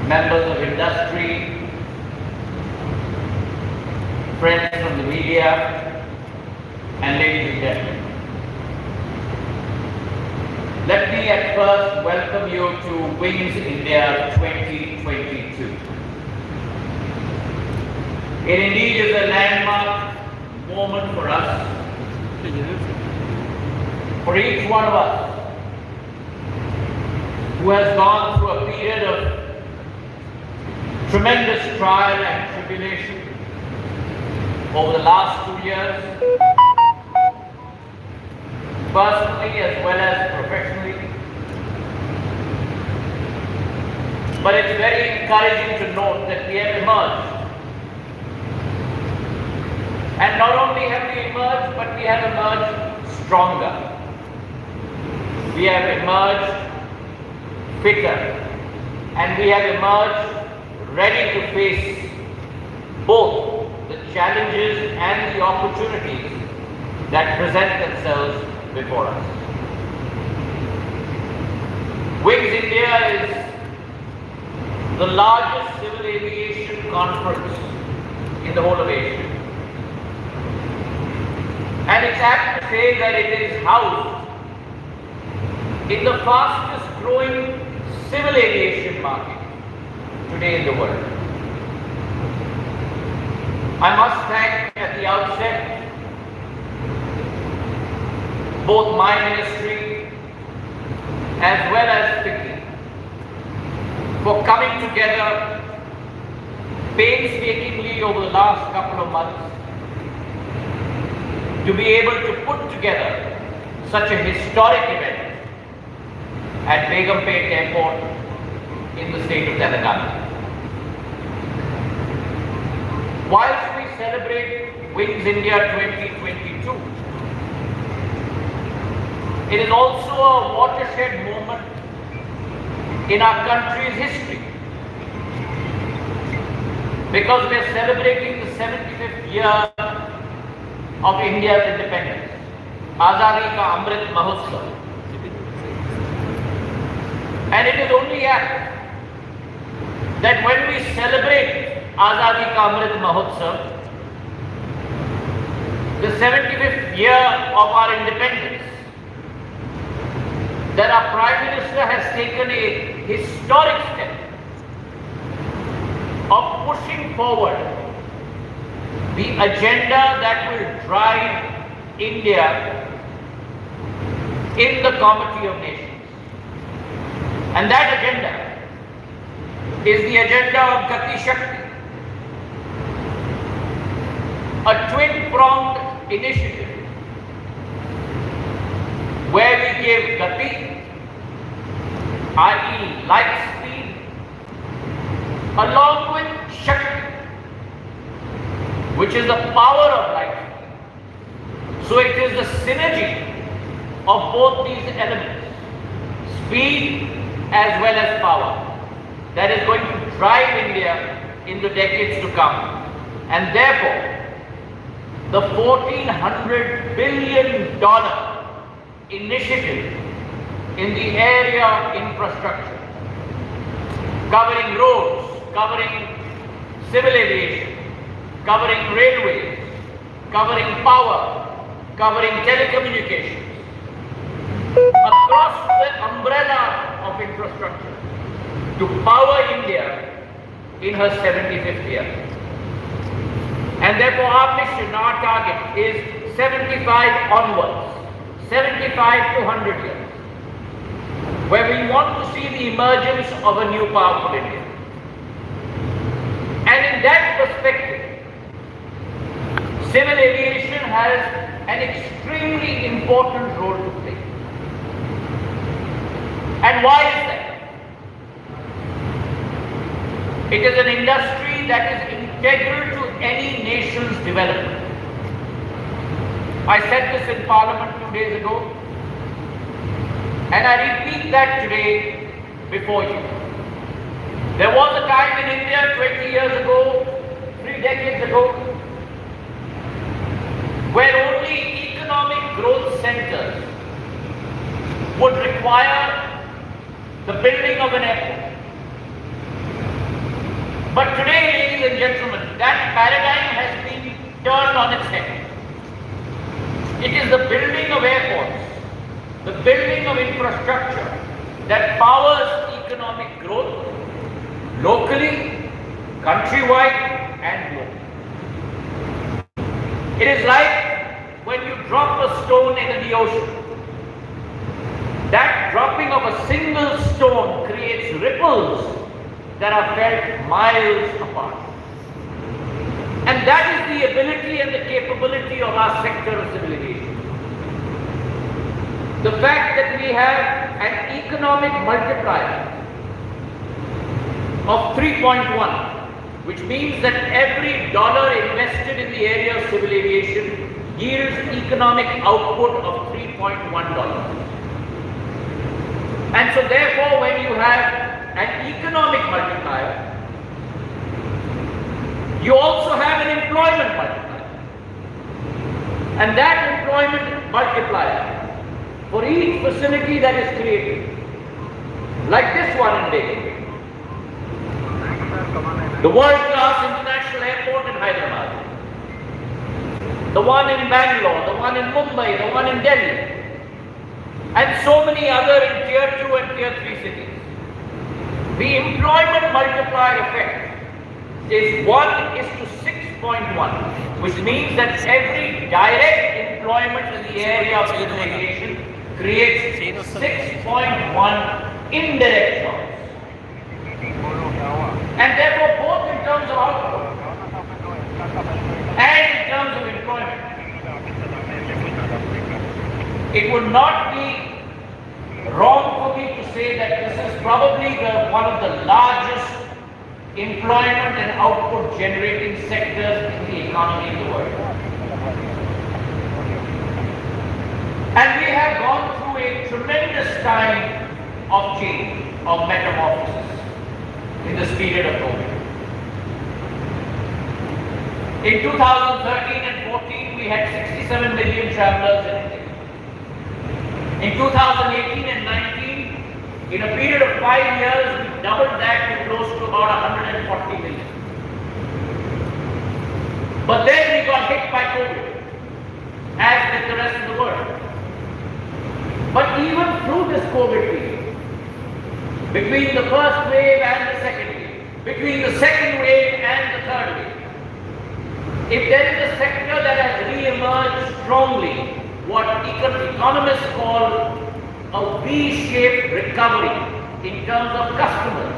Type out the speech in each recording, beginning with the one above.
members of industry, friends from the media, and ladies and gentlemen. Let me at first welcome you to Wings India 2022. It indeed is a landmark moment for us, for each one of us who has gone through a period of tremendous trial and tribulation over the last 2 years, personally as well as professionally. But it's very encouraging to note that we have emerged. And not only have we emerged, but we have emerged stronger. We have emerged fitter, and we have emerged ready to face both the challenges and the opportunities that present themselves before us. Wings India is the largest civil aviation conference in the whole of Asia. And it's apt to say that it is housed in the fastest growing civil aviation market today in the world. I must thank at the outset both my ministry as well as FICCI for coming together painstakingly over the last couple of months to be able to put together such a historic event at Begumpet Airport in the state of Telangana. Whilst we celebrate Wings India 2022, it is also a watershed moment in our country's history, because we are celebrating the 75th year of India's independence, Azadi Ka Amrit Mahotsav. And it is only apt that when we celebrate Azadi Ka Amrit Mahotsav, the 75th year of our independence, that our Prime Minister has taken a historic step of pushing forward the agenda that will drive India in the Comity of Nations. And that agenda is the agenda of Gati Shakti, a twin-pronged initiative where we give Gati, i.e. light speed, along with Shakti, which is the power of light. So it is the synergy of both these elements, speed as well as power, that is going to drive India in the decades to come. And therefore, the $1,400 billion initiative in the area of infrastructure, covering roads, covering civil aviation, covering railways, covering power, covering telecommunications, across the umbrella of infrastructure to power India in her 75th year. And therefore our mission, our target is 75 onwards, 75 to 100 years, where we want to see the emergence of a new powerful India. And in that perspective, civil aviation has an extremely important role to play. And why is that? It is an industry that is integral to any nation's development. I said this in Parliament 2 days ago, and I repeat that today before you. There was a time in India 20 years ago, 3 decades ago, where only economic growth centers would require the building of an airport. But today, ladies and gentlemen, that paradigm has been turned on its head. It is the building of airports, the building of infrastructure that powers economic growth locally, countrywide and globally. It is like when you drop a stone into the ocean. That dropping of a single stone creates ripples that are felt miles apart. And that is the ability and the capability of our sector of civil aviation. The fact that we have an economic multiplier of 3.1, which means that every dollar invested in the area of civil aviation yields economic output of $3.1. And so therefore, when you have an economic multiplier, you also have an employment multiplier. And that employment multiplier, for each facility that is created, like this one in Delhi, the world-class international airport in Hyderabad, the one in Bangalore, the one in Mumbai, the one in Delhi, and so many other in Tier 2 and Tier 3 cities. The employment multiplier effect is 1 is to 6.1, which means that every direct employment in the area of civil aviation creates 6.1 indirect jobs. And therefore, both in terms of output and in terms of employment, it would not be wrong for me to say that this is probably one of the largest employment and output generating sectors in the economy in the world. And we have gone through a tremendous time of change, of metamorphosis in this period of COVID. In 2013 and 14, we had 67 million travelers in India. In 2018 and 19, in a period of 5 years, we doubled that to close to about 140 million. But then we got hit by COVID, as did the rest of the world. But even through this COVID period, between the first wave and the second wave, between the second wave and the third wave, if there is a sector that has re-emerged strongly, what economists call a V-shaped recovery in terms of customers,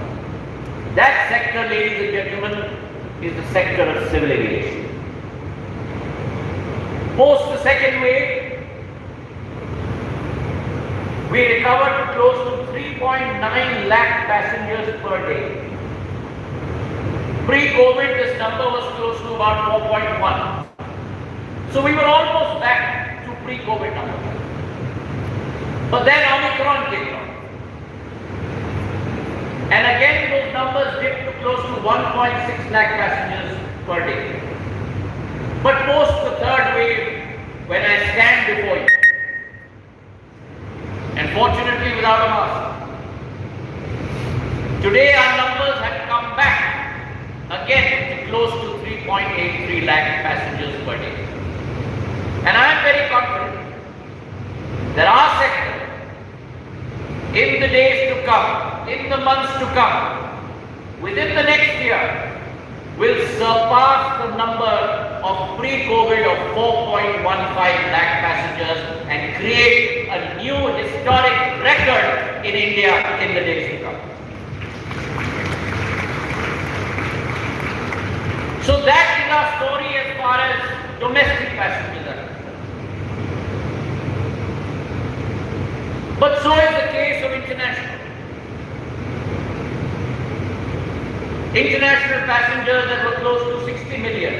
that sector, ladies and gentlemen, is the sector of civil aviation. Post the second wave, we recovered to close to 3.9 lakh passengers per day. Pre-COVID, this number was close to about 4.1. So we were almost back to pre-COVID numbers. But then Omicron came along. And again, those numbers dipped to close to 1.6 lakh passengers per day. But post the third wave, when I stand before you, and fortunately without a mask, today our numbers have come back again to close to 3.83 lakh passengers per day. And I am very confident that our sector, in the days to come, in the months to come, within the next year, will surpass the number of pre-COVID of 4.15 lakh passengers and create a new historic record in India in the days to come. So that is our story as far as domestic passengers are concerned. But so is the case of international. International passengers that were close to 60 million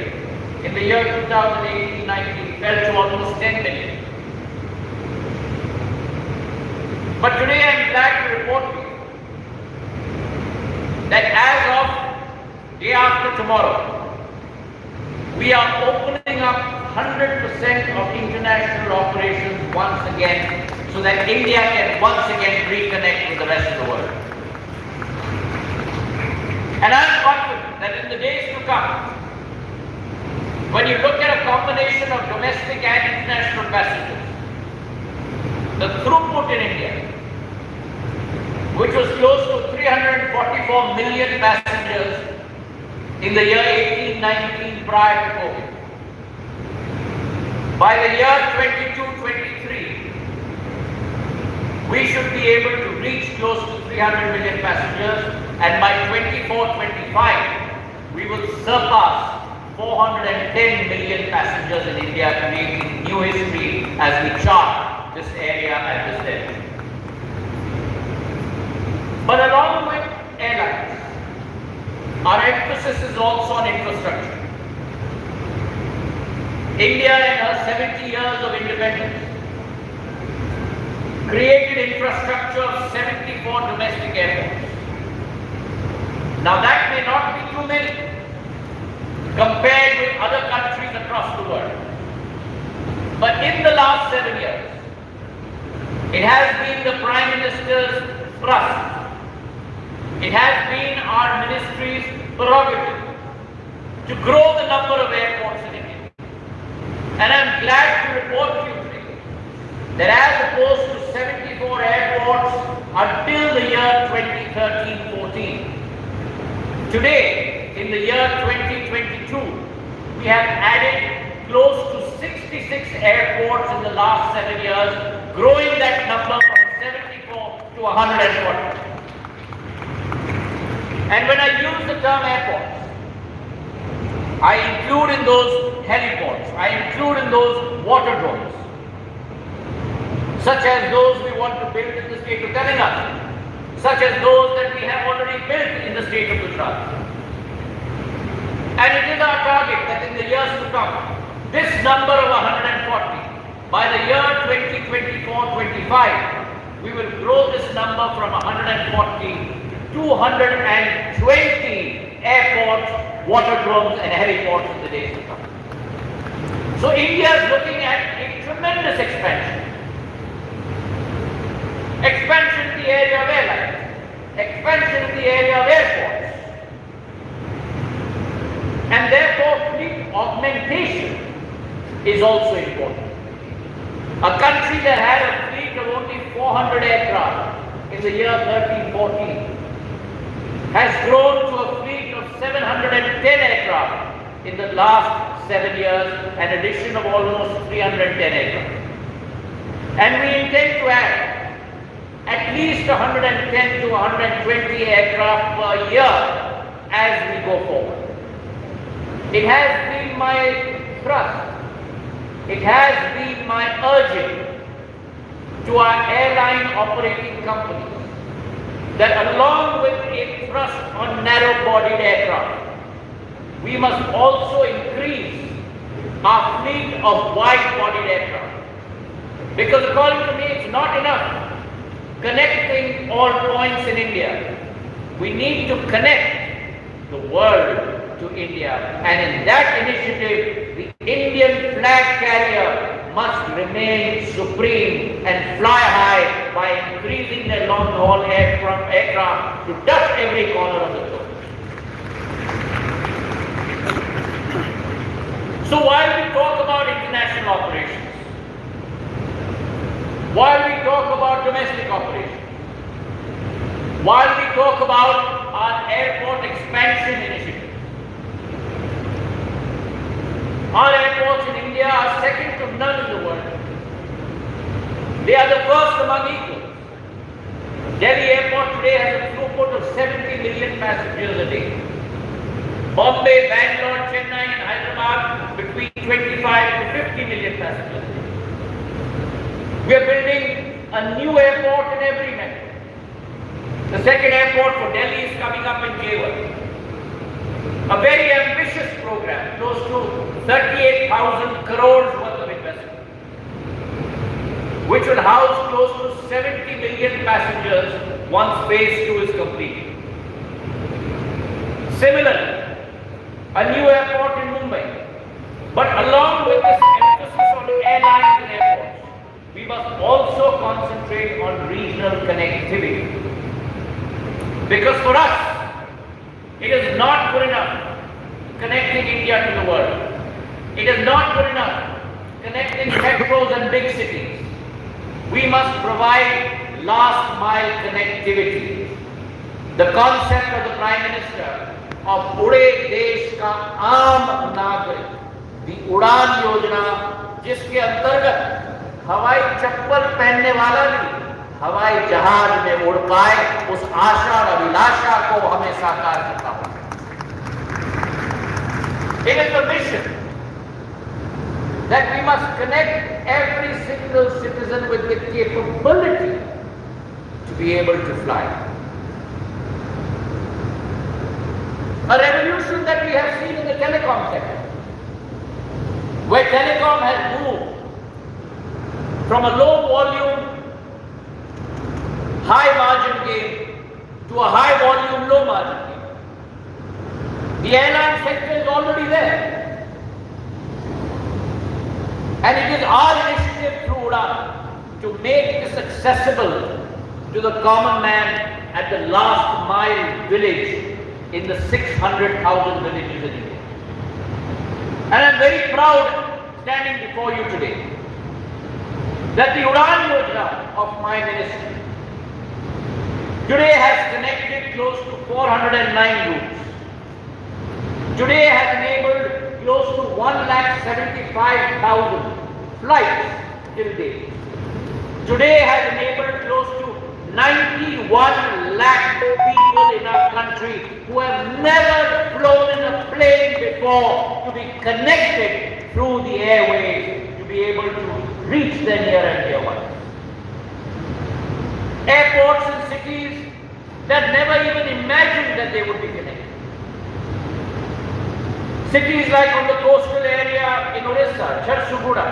in the year 2018-19 fell to almost 10 million. But today I am glad to report to you that as of day after tomorrow, we are opening up 100% of international operations once again so that India can once again reconnect with the rest of the world. And I am confident that put in India, which was close to 344 million passengers in the year 18-19 prior to COVID. By the year 22-23, we should be able to reach close to 300 million passengers, and by 24-25, we will surpass 410 million passengers in India, creating new history as we chart this area at this end. But along with airlines, our emphasis is also on infrastructure. India, in her 70 years of independence, created infrastructure of 74 domestic airports. Now that may not be too many compared with other countries across the world. But in the last 7 years, it has been the Prime Minister's thrust. It has been our ministry's prerogative to grow the number of airports in India. And I'm glad to report to you today that as opposed to 74 airports until the year 2013-14, today, in the year 2022, we have added close to 66 airports in the last 7 years, growing that number from 74 to 140. And when I use the term airports, I include in those heliports, I include in those waterdromes, such as those we want to build in the state of Telangana, such as those that we have already built in the state of Gujarat. And it is our target that in the years to come, this number of 140, by the year 2024-25, we will grow this number from 140 to 220 airports, waterdromes and heliports in the days to come. So India is looking at a tremendous expansion. Expansion in the area of airlines, expansion in the area of airports, and therefore fleet augmentation is also important. A country that had a fleet of only 400 aircraft in the year 13-14 has grown to a fleet of 710 aircraft in the last 7 years, an addition of almost 310 aircraft. And we intend to add at least 110 to 120 aircraft per year as we go forward. It has been my thrust, it has been my urging to our airline operating companies that along with a thrust on narrow-bodied aircraft, we must also increase our fleet of wide-bodied aircraft. Because according to me, it's not enough connecting all points in India. We need to connect the world to India. And in that initiative, the Indian flag carrier must remain supreme and fly high by increasing their long-haul aircraft to touch every corner of the globe. So while we talk about international operations, while we talk about domestic operations, while we talk about our airport expansion initiative, our airports in India are second to none in the world. They are the first among equals. Delhi Airport today has a throughput of 70 million passengers a day. Bombay, Bangalore, Chennai and Hyderabad between 25 to 50 million passengers a day. We are building a new airport in every metro. The second airport for Delhi is coming up in Jewel. A very ambitious program, close to 38,000 crores worth of investment, which will house close to 70 million passengers once phase 2 is completed. Similarly, a new airport in Mumbai. But along with this emphasis on airlines and airports, we must also concentrate on regional connectivity. Because for us, it is not good enough connecting India to the world. It is not good enough connecting metros and big cities. We must provide last mile connectivity. The concept of the Prime Minister of Ude Desh Ka Aam Nagrik, the Udan Yojana, जिसके अंतर्गत हवाई चप्पल पहनने वाला भी हवाई जहाज में उड़ पाए, उस आशा और अभिलाषा को हमें साकार करना होगा। It is the mission that we must connect every single citizen with the capability to be able to fly. A revolution that we have seen in the telecom sector, where telecom has moved from a low volume, high margin game to a high volume, low margin game. The airline sector is already there. And it is our initiative through UDAN to make this accessible to the common man at the last mile village in the 600,000 villages in India. And I am very proud standing before you today that the Udan Yojana of my ministry today has connected close to 409 routes. Today has enabled close to 1,75,000 flights till date. Today has enabled close to 91 lakh people in our country who have never flown in a plane before to be connected through the airways to be able to reach their near and dear ones. Airports and cities that never even imagined that they would be connected. Cities like on the coastal area in Orissa, Jharsuguda,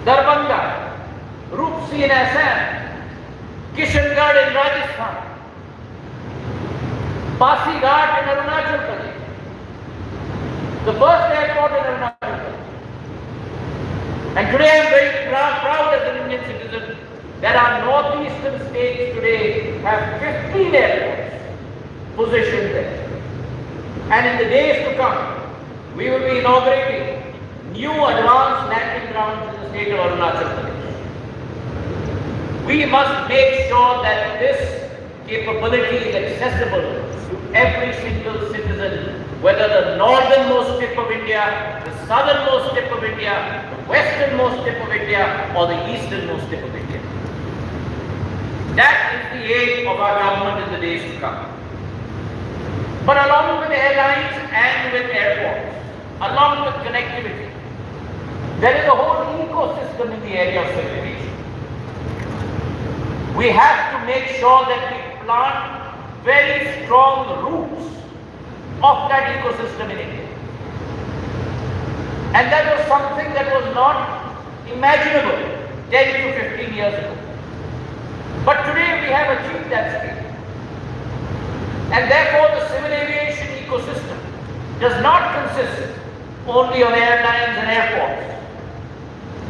Darbhanga, Roopsi in Assam, Kishangarh in Rajasthan, Pasighat in Arunachal Pradesh, the first airport in Arunachal Pradesh. And today I am very proud as an Indian citizen that our northeastern states today have 15 airports positioned there. And in the days to come, we will be inaugurating new advanced landing grounds in the state of Arunachal Pradesh. We must make sure that this capability is accessible to every single citizen, whether the northernmost tip of India, the southernmost tip of India, the westernmost tip of India, or the easternmost tip of India. That is the aim of our government in the days to come. But along with airlines and with airports, along with connectivity, there is a whole ecosystem in the area of civil aviation. We have to make sure that we plant very strong roots of that ecosystem in India. And that was something that was not imaginable 10 to 15 years ago. But today we have achieved that state. And therefore the civil aviation ecosystem does not consist only of airlines and airports.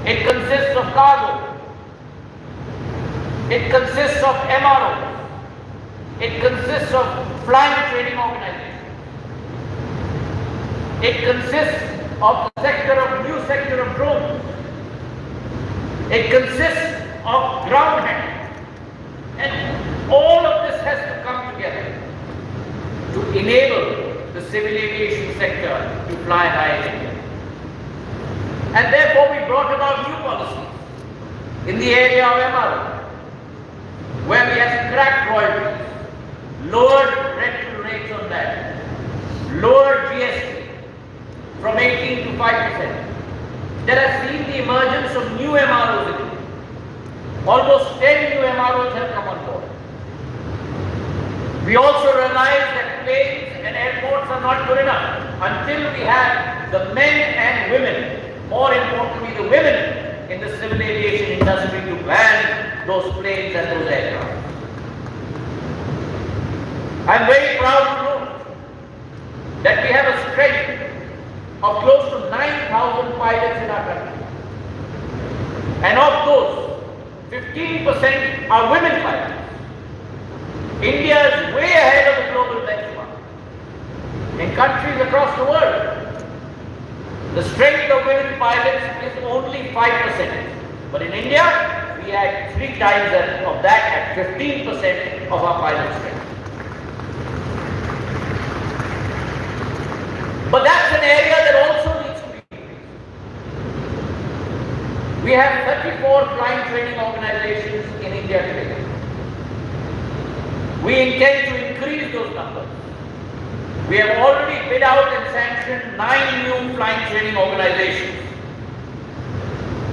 It consists of cargo. It consists of MROs. It consists of flying trading organizations. It consists of the new sector of drones. It consists of ground handling. And all of this has to come together to enable the civil aviation sector to fly high in India. And therefore we brought about new policies in the area of MRO, where we have scrapped royalties, lowered rental rates on that, lowered GST from 18 to 5%. That has seen the emergence of new MROs in India. Almost 10 new MROs have come on board. We also realize that planes and airports are not good enough until we have the men and women, more importantly the women in the civil aviation industry to man those planes and those aircraft. I am very proud to know that we have a strength of close to 9,000 pilots in our country. And of those, 15% are women pilots. India is way ahead of the global benchmark. In countries across the world, the strength of women pilots is only 5%. But in India, we we had 3 times of that at 15% of our pilot strength. But that's an area that also needs to be increased. We have 34 flying training organizations in India today. We intend to increase those numbers. We have already bid out and sanctioned 9 new flying training organizations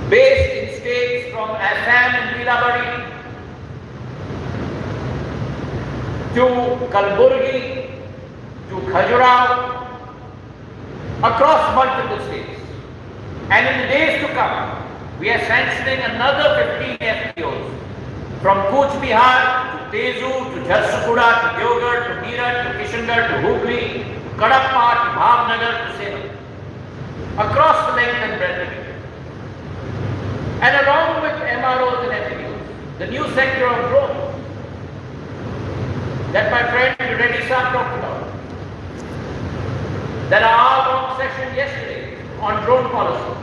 based in states from Assam and Nilabari to Kalburgi to Khajuraho, across multiple states. And in the days to come, we are sanctioning another 15 FPOs from Cooch Behar to Tezu to Jharsuguda to Deoghar to Meerut to Kishangarh to Hubli to Kadapa to Bhavnagar to Salem, across the length and breadth of India. And along with MROs and FPOs, the new sector of drones that my friend Reddy Saab talked about, that our long session yesterday on drone policy.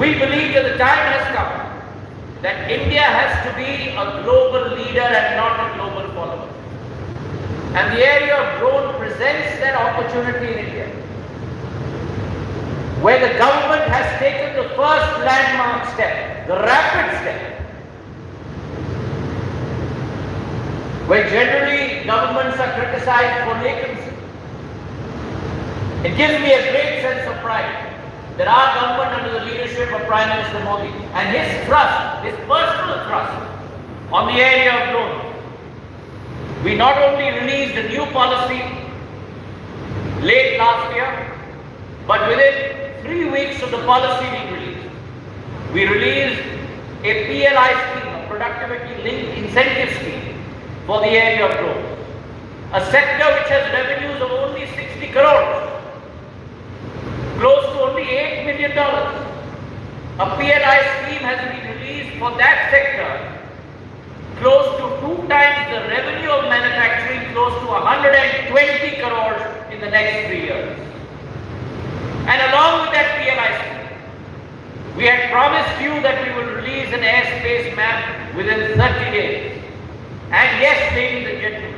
We believe that the time has come that India has to be a global leader and not a global follower. And the area of drone presents that opportunity in India, where the government has taken the first landmark step, the rapid step, where generally governments are criticized for latency. It gives me a great sense of pride that our government under the leadership of Prime Minister Modi and his thrust, his personal thrust on the area of drones, we not only released a new policy late last year, but within 3 weeks of the policy being released, we released a PLI scheme, a productivity linked incentive scheme for the area of drones, a sector which has revenues of only 60 crores, close to only $8 million. A PLI scheme has been released for that sector, close to 2 times the revenue of manufacturing, close to 120 crores in the next 3 years. And along with that PLI scheme, we had promised you that we will release an airspace map within 30 days. And yes, ladies and gentlemen,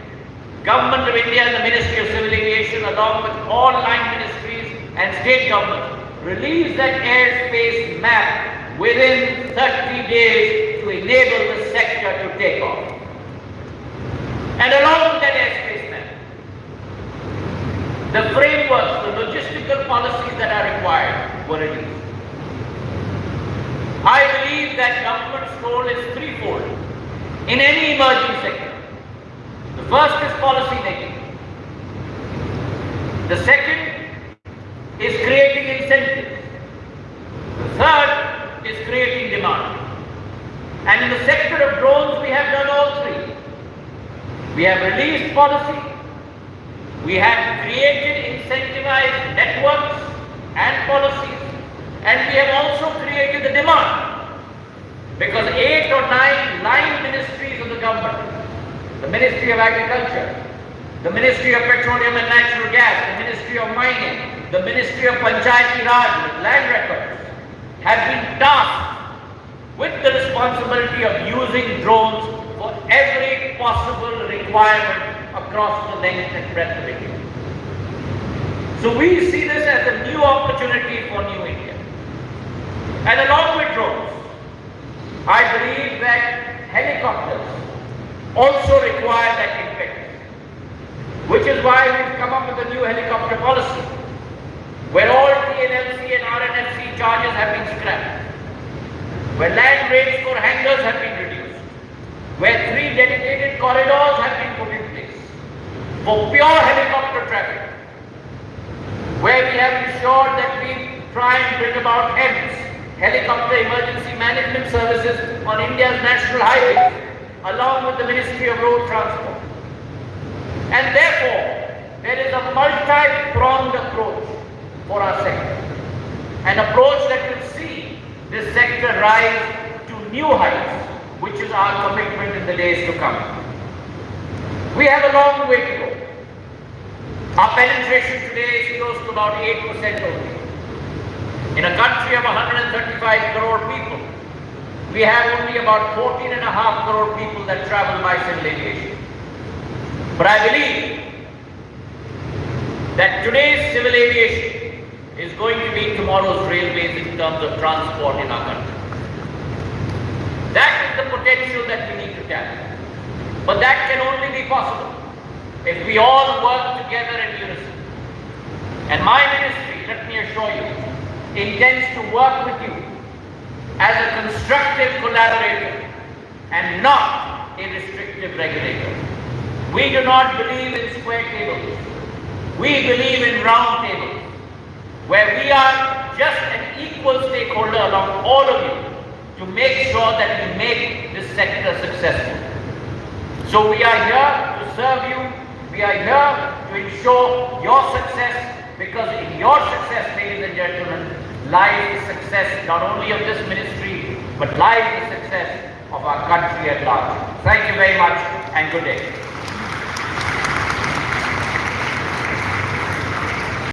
Government of India and the Ministry of Civil Aviation, along with all 9 ministries and state governments, released that airspace map within 30 days to enable the sector to take off. And along with that airspace map, the frameworks, the logistical policies that are required were released. I believe that government's role is threefold in any emerging sector. The first is policy making. The second is creating incentives. The third is creating demand. And in the sector of drones, we have done all 3. We have released policy, we have created incentivized networks and policies, and we have also created the demand. Because 8 or 9 ministries of the government, the Ministry of Agriculture, the Ministry of Petroleum and Natural Gas, the Ministry of Mining, the Ministry of Panchayati Raj with land records, have been tasked with the responsibility of using drones for every possible requirement across the length and breadth of India. So we see this as a new opportunity for New India. And along with drones, I believe that helicopters also require that impact, which is why we've come up with a new helicopter policy, where all TNLC and RNFC charges have been scrapped, where land rates for hangars have been reduced, where 3 dedicated corridors have been put in place for pure helicopter traffic, where we have ensured that we try and bring about HEMS, Helicopter Emergency Management Services, on India's national highways, along with the Ministry of Road Transport. And therefore, there is a multi-pronged approach for our sector, an approach that will see this sector rise to new heights, which is our commitment in the days to come. We have a long way to go. Our penetration today is close to about 8% only. In a country of 135 crore people, we have only about 14.5 crore people that travel by civil aviation. But I believe that today's civil aviation is going to be tomorrow's railways in terms of transport in our country. That is the potential that we need to tap. But that can only be possible if we all work together in unison. And my ministry, let me assure you, intends to work with you as a constructive collaborator and not a restrictive regulator. We do not believe in square tables. We believe in round tables, where we are just an equal stakeholder along all of you to make sure that we make this sector successful. So we are here to serve you. We are here to ensure your success, because in your success, ladies and gentlemen, lies the success not only of this ministry, but lies the success of our country at large. Thank you very much and good day.